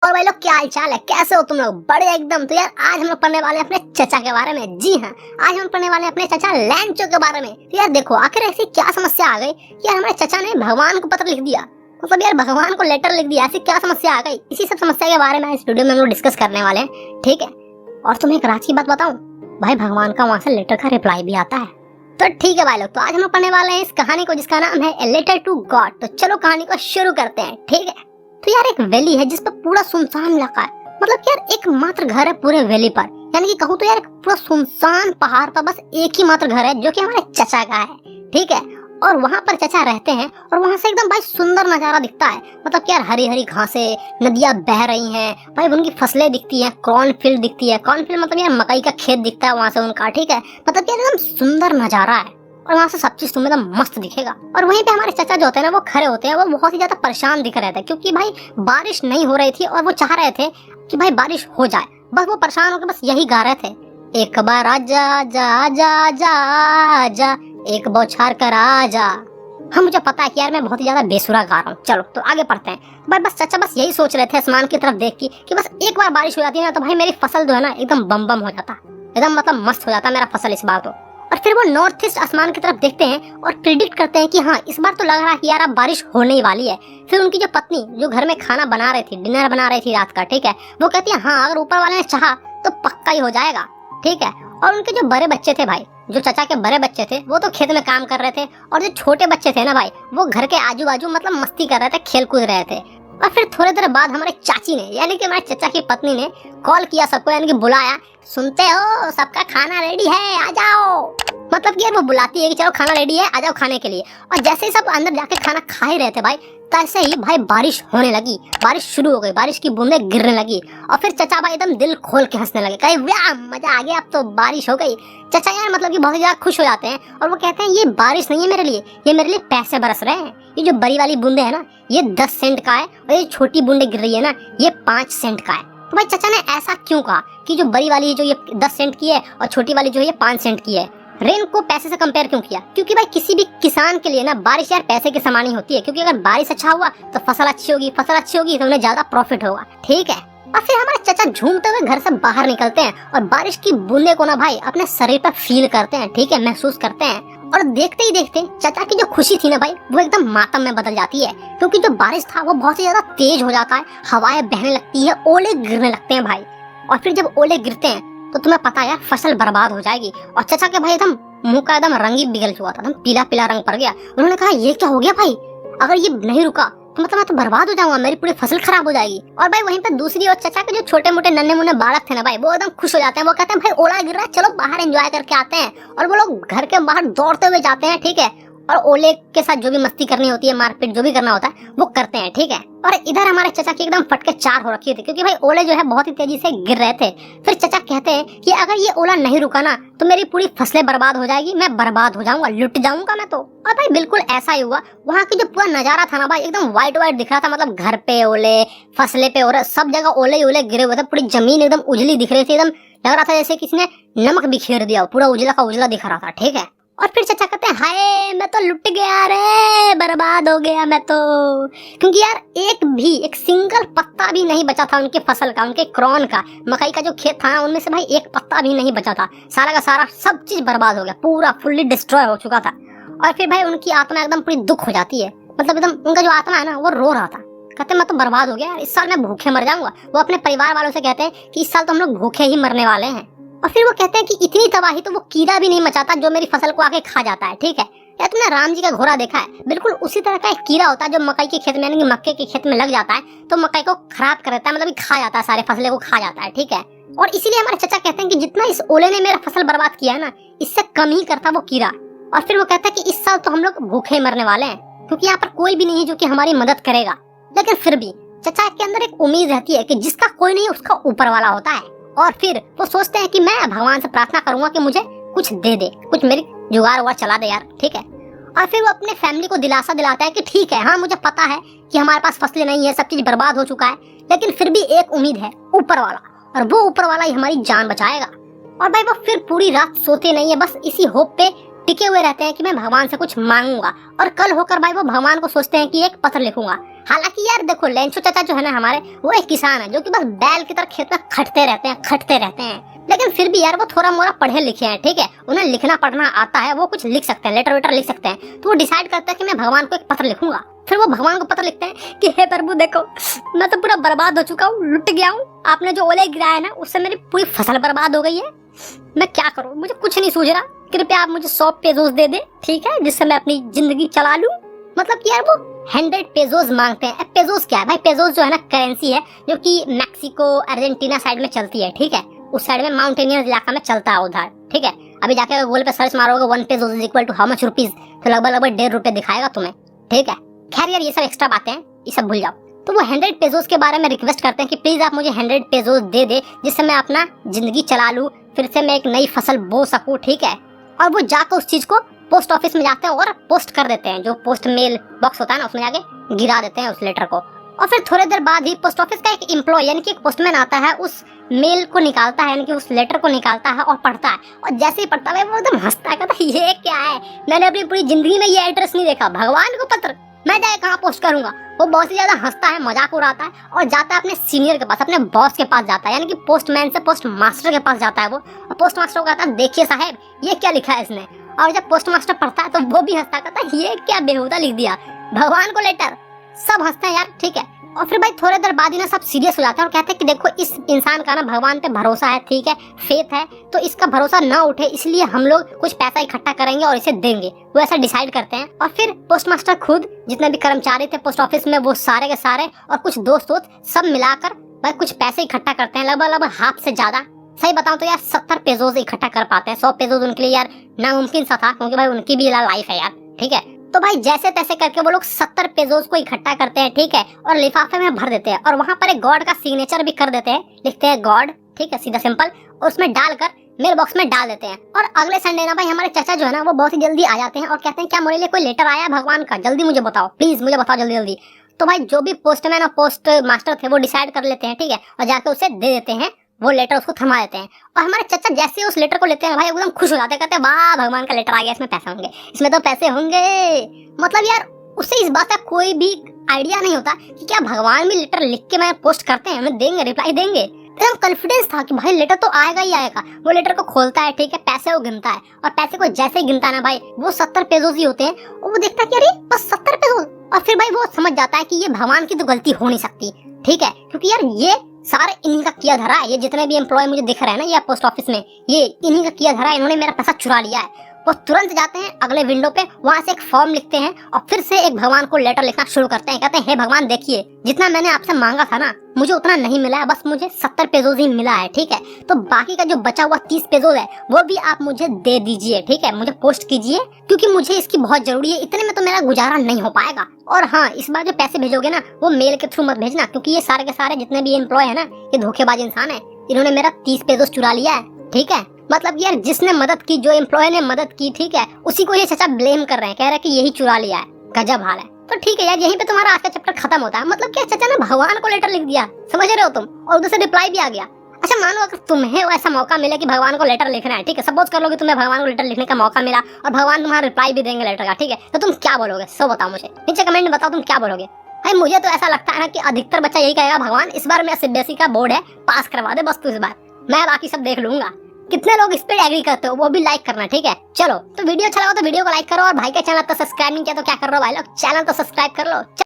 और भाई लोग क्या हाल चाल है, कैसे हो तुम लोग? बड़े एकदम। तो यार आज हम लोग पढ़ने वाले हैं अपने चचा के बारे में। जी हाँ, आज हम पढ़ने वाले हैं अपने चचा लैंचो के बारे में। तो यार देखो, आखिर ऐसी क्या समस्या आ गई कि यार हमारे चचा ने भगवान को पत्र लिख दिया, मतलब यार भगवान को लेटर लिख दिया। ऐसी क्या समस्या आ गई, इसी सब समस्या के बारे में इस वीडियो में हम लोग डिस्कस करने वाले हैं, ठीक है। और तुम्हें एक राज की बात बताऊं, भाई भगवान का वहां से लेटर का रिप्लाई भी आता है। तो ठीक है भाई लोग, तो आज हम लोग पढ़ने वाले हैं इस कहानी को जिसका नाम है ए लेटर टू गॉड। तो चलो कहानी को शुरू करते हैं, ठीक है। तो यार एक वैली है जिस पर पूरा सुनसान इलाका है, मतलब यार एकमात्र घर है पूरे वैली पर। यानी कि कहूँ तो यार पूरा सुनसान पहाड़ पर बस एक ही मात्र घर है जो कि हमारे चचा का है, ठीक है। और वहाँ पर चचा रहते हैं और वहाँ से एकदम भाई सुंदर नजारा दिखता है। मतलब यार हरी हरी घासें, नदियाँ बह रही हैं भाई, उनकी फसलें दिखती हैं, कॉर्नफील्ड दिखती है। कॉर्नफील्ड मतलब यार मकई का खेत दिखता है वहाँ से उनका, ठीक है। मतलब यार एकदम सुंदर नजारा है और वहाँ से सब चीज तुम्हें एकदम मस्त दिखेगा। और वहीं पे हमारे चाचा जो होते हैं ना, वो खड़े होते हैं, वो बहुत ही ज्यादा परेशान दिख रहे थे क्योंकि भाई बारिश नहीं हो रही थी और वो चाह रहे थे कि भाई बारिश हो जाए। बस वो परेशान होकर बस यही गा रहे थे, एक बार आजा आजा आजा आजा आजा, एक बौछार कर आजा। हाँ मुझे पता है कि यार मैं बहुत ही ज्यादा बेसुरा गा रहा हूँ। चलो तो आगे पढ़ते हैं। भाई बस चाचा बस यही सोच रहे थे आसमान की तरफ देख के कि बस एक बार बारिश हो जाती है ना तो भाई मेरी फसल जो है ना एकदम बम बम हो जाता, एकदम मतलब मस्त हो जाता मेरा फसल इस बार तो। और फिर वो नॉर्थ ईस्ट आसमान की तरफ देखते हैं और प्रिडिक्ट करते हैं कि हाँ इस बार तो लग रहा है कि यार अब बारिश होने ही वाली है। फिर उनकी जो पत्नी जो घर में खाना बना रही थी, डिनर बना रही थी रात का, ठीक है, वो कहती है हाँ अगर ऊपर वाले ने चाहा तो पक्का ही हो जाएगा, ठीक है। और उनके जो बड़े बच्चे थे भाई, जो चचा के बड़े बच्चे थे, वो तो खेत में काम कर रहे थे और जो छोटे बच्चे थे ना भाई, वो घर के आजू बाजू मतलब मस्ती कर रहे थे, खेल कूद रहे थे। और फिर थोड़ी देर बाद हमारे चाची ने यानी कि हमारे चचा की पत्नी ने कॉल किया सबको, यानी कि बुलाया, सुनते हो सबका खाना रेडी है आ जाओ। मतलब कि यार वो बुलाती है कि चलो खाना रेडी है आ जाओ खाने के लिए। और जैसे ही सब अंदर जाके खाना खा ही रहे थे भाई, तैसे ही भाई बारिश होने लगी, बारिश शुरू हो गई, बारिश की बूंदें गिरने लगी। और फिर चचा भाई एकदम दिल खोल के हंसने लगे, कहे वाह मजा आ गया, अब तो बारिश हो गई। चचा यार मतलब कि बहुत ज्यादा खुश हो जाते हैं और वो कहते हैं ये बारिश नहीं है मेरे लिए, ये मेरे लिए पैसे बरस रहे हैं। ये जो बड़ी वाली बूंदे है ना, ये 10 सेंट का है और ये छोटी बूंदे गिर रही है ना, ये 5 सेंट का है। तो भाई चचा ने ऐसा क्यों कहा कि जो बड़ी वाली जो ये 10 सेंट की है और छोटी वाली जो है ये 5 सेंट की है? रेन को पैसे से कंपेयर क्यों किया? क्योंकि भाई किसी भी किसान के लिए ना बारिश यार पैसे के समान ही होती है, क्योंकि अगर बारिश अच्छा हुआ तो फसल अच्छी होगी, फसल अच्छी होगी तो उन्हें ज्यादा प्रॉफिट होगा, ठीक है। और फिर हमारे चचा झूमते हुए घर से बाहर निकलते हैं और बारिश की बूंदे को ना भाई अपने शरीर पर फील करते हैं, ठीक है, महसूस करते हैं। और देखते ही देखते चचा की जो खुशी थी ना भाई, वो एकदम मातम में बदल जाती है, क्योंकि जो बारिश था वो बहुत ही ज्यादा तेज हो जाता है, हवाएं बहने लगती है, ओले गिरने लगते हैं भाई। और फिर जब ओले गिरते हैं तो तुम्हें पता है यार फसल बर्बाद हो जाएगी। और चचा के भाई एकदम मुंह का एकदम रंग ही बिगड़ चुका था, एकदम पीला पीला रंग पड़ गया। उन्होंने कहा ये क्या हो गया भाई, अगर ये नहीं रुका तो मतलब मैं तो बर्बाद हो जाऊंगा, मेरी पूरी फसल खराब हो जाएगी। और भाई वहीं पे दूसरी ओर चचा के जो छोटे मोटे नन्हे मुन्ने बालक थे ना भाई, वो एकदम खुश हो जाते हैं। वो कहते हैं भाई ओला गिर रहा है, चलो बाहर एंजॉय करके आते हैं। और वो लोग घर के बाहर दौड़ते हुए जाते हैं, ठीक है। और ओले के साथ जो भी मस्ती करनी होती है, मारपीट जो भी करना होता है वो करते हैं, ठीक है। और इधर हमारे चचा की एकदम फटके 4 हो रखी थी, क्योंकि भाई ओले जो है बहुत ही तेजी से गिर रहे थे। फिर चचा कहते हैं कि अगर ये ओला नहीं रुका ना तो मेरी पूरी फसलें बर्बाद हो जाएगी, मैं बर्बाद हो जाऊंगा, लुट जाऊंगा मैं तो। और भाई बिल्कुल ऐसा ही हुआ। वहाँ की जो पूरा नजारा था ना भाई, एकदम व्हाइट व्हाइट दिख रहा था, मतलब घर पे ओले, फसलें पे ओले, सब जगह ओले ओले गिरे हुए थे। पूरी जमीन एकदम उजली दिख रही थी, एकदम लग रहा था जैसे किसी ने नमक बिखेर दिया, पूरा उजला का उजला दिख रहा था, ठीक है। और फिर चचा कहते हैं हाय मैं तो लुट गया रे, बर्बाद हो गया मैं तो। क्योंकि यार एक सिंगल पत्ता भी नहीं बचा था उनके फसल का, उनके क्रॉन का, मकई का जो खेत था उनमें से भाई एक पत्ता भी नहीं बचा था। सारा का सारा सब चीज बर्बाद हो गया, पूरा फुल्ली डिस्ट्रॉय हो चुका था। और फिर भाई उनकी आत्मा एकदम पूरी दुख हो जाती है, मतलब एकदम उनका जो आत्मा है ना वो रो रहा था। कहते मैं तो बर्बाद हो गया, इस साल मैं भूखे मर जाऊंगा। वो अपने परिवार वालों से कहते हैं कि इस साल तो हम लोग भूखे ही मरने वाले हैं। और फिर वो कहते हैं कि इतनी तबाही तो वो कीड़ा भी नहीं मचाता जो मेरी फसल को आके खा जाता है, ठीक है। या तुमने राम जी का घोड़ा देखा है? बिल्कुल उसी तरह का एक कीड़ा होता है जो मकई के खेत में यानी कि मक्के के खेत में लग जाता है तो मकई को खराब कर देता है, मतलब खा जाता है, सारे फसलें को खा जाता है, ठीक है। और इसीलिए हमारे चचा कहते हैं कि जितना इस ओले ने मेरा फसल बर्बाद किया है ना, इससे कम ही करता वो कीड़ा। और फिर वो कहता है कि इस साल तो हम लोग भूखे मरने वाले हैं, क्योंकि यहाँ पर कोई भी नहीं है जो कि हमारी मदद करेगा। लेकिन फिर भी चचा के अंदर एक उम्मीद रहती है कि जिसका कोई नहीं उसका ऊपर वाला होता है। और फिर वो सोचते हैं कि मैं भगवान से प्रार्थना करूंगा कि मुझे कुछ दे दे, कुछ मेरी जुगाड़ उगाड़ चला दे यार, ठीक है। और फिर वो अपने फैमिली को दिलासा दिलाता है कि ठीक है, हाँ मुझे पता है कि हमारे पास फसलें नहीं है, सब चीज बर्बाद हो चुका है, लेकिन फिर भी एक उम्मीद है, ऊपर वाला, और वो ऊपर वाला ही हमारी जान बचाएगा। और भाई वो फिर पूरी रात सोते नहीं है, बस इसी होप पे टिके हुए रहते हैं कि मैं भगवान से कुछ मांगूंगा। और कल होकर भाई वो भगवान को सोचते हैं कि एक पत्र लिखूंगा, हालांकि यार देखो लेंचो चाचा जो है ना हमारे, वो एक किसान है जो कि बस बैल की तरह खेत में खटते रहते हैं। लेकिन फिर भी यार वो थोड़ा मोड़ा पढ़े लिखे हैं, ठीक है, उन्हें लिखना पढ़ना आता है, वो कुछ लिख सकते हैं, लेटर वेटर लिख सकते हैं। तो वो डिसाइड करता है कि मैं भगवान को एक पत्र लिखूंगा। फिर वो भगवान को पत्र लिखते हैं कि हे प्रभु देखो, मैं तो पूरा बर्बाद हो चुका हूँ, लुट गया हूँ, आपने जो ओले गिराया ना उससे मेरी पूरी फसल बर्बाद हो गई है, मैं क्या करूँ, मुझे कुछ नहीं सूझ रहा, कृपया आप मुझे 100 पेजोस दे दे, ठीक है, जिससे मैं अपनी जिंदगी चला लूं। मतलब कि यार वो 100 पेजोस मांगते हैं। पेजोस क्या है भाई? पेजोस जो है ना करेंसी है जो कि मैक्सिको अर्जेंटीना साइड में चलती है, ठीक है, उस साइड में माउंटेनियस इलाका में चलता है उधर, ठीक है। अभी जाके गूगल पे सर्च मारोगे 1 pesos is equal to how much rupees, तो लगभग ₹1.5 दिखाएगा तुम्हें, ठीक है। खैर यार ये सब एक्स्ट्रा बातें हैं, ये सब भूल जाओ। तो वो 100 पेजोस के बारे में रिक्वेस्ट करते हैं कि प्लीज आप मुझे 100 पेजोस दे दे, जिससे मैं अपना जिंदगी चला लूं, फिर से मैं एक नई फसल बो सकूं, ठीक है। और वो जाकर उस चीज को पोस्ट ऑफिस में जाते हैं और पोस्ट कर देते हैं, जो पोस्ट मेल बॉक्स होता है ना उसमें जाके गिरा देते हैं उस लेटर को। और फिर थोड़ी देर बाद ही पोस्ट ऑफिस का एक एम्प्लॉय यानी कि एक पोस्टमैन आता है, उस मेल को निकालता है, यानी कि उस लेटर को निकालता है और पढ़ता है। और जैसे ही पढ़ता है वो एकदम हंसता है, कहता है ये क्या है, मैंने अपनी पूरी जिंदगी में ये एड्रेस नहीं देखा, भगवान को पत्र, मैं जाए कहाँ पोस्ट करूंगा। वो बहुत ही ज्यादा हंसता है, मजाक उड़ाता है और जाता है अपने सीनियर के पास, अपने बॉस के पास जाता है, यानी कि पोस्टमैन से पोस्ट मास्टर के पास जाता है वो। और पोस्ट मास्टर को कहता है देखिए साहब ये क्या लिखा है इसने। और जब पोस्ट मास्टर पढ़ता है तो वो भी हंसता है, कहता है ये क्या बेहुदा लिख दिया, भगवान को लेटर। सब हंसते हैं यार, ठीक है। और फिर भाई थोड़ी देर बाद ही ना सब सीरियस हो जाते हैं और कहते हैं कि देखो इस इंसान का ना भगवान पे भरोसा है, ठीक है, फेथ है, तो इसका भरोसा ना उठे, इसलिए हम लोग कुछ पैसा इकट्ठा करेंगे और इसे देंगे। वो ऐसा डिसाइड करते हैं। और फिर पोस्ट मास्टर खुद, जितने भी कर्मचारी थे पोस्ट ऑफिस में, वो सारे के सारे और कुछ दोस्त सब मिलाकर भाई कुछ पैसे इकट्ठा करते हैं, लगभग हाफ से ज्यादा। सही बताऊं तो यार 70 पेजोस इकट्ठा कर पाते हैं। 100 पेजोस उनके लिए यार नामुमकिन सा था, क्योंकि भाई उनकी भी लाइफ है यार, ठीक है। तो भाई जैसे तैसे करके वो लोग 70 पेजोस को इकट्ठा करते हैं, ठीक है, और लिफाफे में भर देते हैं और वहां पर एक गॉड का सिग्नेचर भी कर देते हैं, लिखते हैं गॉड, ठीक है, सीधा सिंपल, और उसमें डालकर मेल बॉक्स में डाल देते हैं। और अगले संडे ना भाई हमारे चाचा जो है ना वो बहुत ही जल्दी आ जाते हैं और कहते हैं क्या मेरे लिए कोई लेटर आया भगवान का, जल्दी मुझे बताओ, प्लीज मुझे बताओ जल्दी जल्दी। तो भाई जो भी पोस्टमैन और पोस्ट मास्टर थे वो डिसाइड कर लेते हैं, ठीक है, और जाकर उसे दे देते हैं, वो लेटर उसको थमा देते हैं। और हमारे चाचा जैसे उस लेटर को लेते हैं भाई एकदम खुश हो जाते हैं, कहते हैं वाह भगवान का लेटर आ गया, इसमें पैसे होंगे, इसमें तो पैसे होंगे। मतलब यार उससे इस बात का कोई भी आइडिया नहीं होता कि क्या भगवान भी लेटर लिख के मैं पोस्ट करते हैं, हमें देंगे, रिप्लाई देंगे। एकदम कॉन्फिडेंस था कि भाई लेटर तो आएगा ही आएगा। वो लेटर को खोलता है, ठीक है, पैसे वो गिनता है और पैसे को जैसे ही गिनता है ना भाई वो 70 पेजोस ही होते हैं। और वो देखता है कि अरे बस 70 पेजोस। और फिर भाई वो समझ जाता है कि ये भगवान की तो गलती हो नहीं सकती, ठीक है, क्योंकि यार ये सारे इन्हीं का किया धरा है। ये जितने भी एम्प्लॉय मुझे दिख रहे हैं ना ये पोस्ट ऑफिस में, ये इन्हीं का किया धरा है, इन्होंने मेरा पैसा चुरा लिया है। वो तुरंत जाते हैं अगले विंडो पे, वहां से एक फॉर्म लिखते हैं और फिर से एक भगवान को लेटर लिखना शुरू करते हैं। कहते हैं हे भगवान देखिए जितना मैंने आपसे मांगा था ना मुझे उतना नहीं मिला है, बस मुझे 70 पेजोस ही मिला है, ठीक है, तो बाकी का जो बचा हुआ 30 पेजोस है वो भी आप मुझे दे दीजिए, ठीक है, मुझे पोस्ट कीजिए क्योंकि मुझे इसकी बहुत जरूरी है, इतने में तो मेरा गुजारा नहीं हो पाएगा। और हाँ इस बार जो पैसे भेजोगे ना वो मेल के थ्रू मत भेजना, क्योंकि ये सारे के सारे जितने भी एम्प्लॉय है ना ये धोखेबाज इंसान है, इन्होंने मेरा 30 पेजोस चुरा लिया है, ठीक है। मतलब यार जिसने मदद की, जो एम्प्लॉय ने मदद की, ठीक है, उसी को ये चाचा ब्लेम कर रहे हैं, कह रहे हैं कि यही चुरा लिया है, गजब हाल है। तो ठीक है यार यहीं पे तुम्हारा आज का चैप्टर खत्म होता है। मतलब क्या चाचा ने भगवान को लेटर लिख दिया, समझ रहे हो तुम, और उधर से रिप्लाई भी आ गया। अच्छा मानो अगर तुम्हें ऐसा मौका मिले कि भगवान को लेटर लिखना है, ठीक है, सपोज कर लो कि तुम्हें भगवान को लेटर लिखने का मौका मिला और भगवान तुम्हारा रिप्लाई भी देंगे लेटर का, ठीक है, तो तुम क्या बोलोगे? सो बताओ मुझे नीचे कमेंट में, बताओ तुम क्या बोलोगे। भाई मुझे तो ऐसा लगता है ना कि अधिकतर बच्चा यही कहेगा भगवान इस बार मेरा सीबीएसई का बोर्ड है, पास करवा दे बस तू, इस बार मैं बाकी सब देख लूंगा। कितने लोग इस पे एग्री करते हो वो भी लाइक करना, ठीक है। चलो तो वीडियो अच्छा लगा तो वीडियो को लाइक करो और भाई का चैनल तो सब्सक्राइब नहीं किया तो क्या कर रहे हो भाई लोग, चैनल तो सब्सक्राइब कर लो।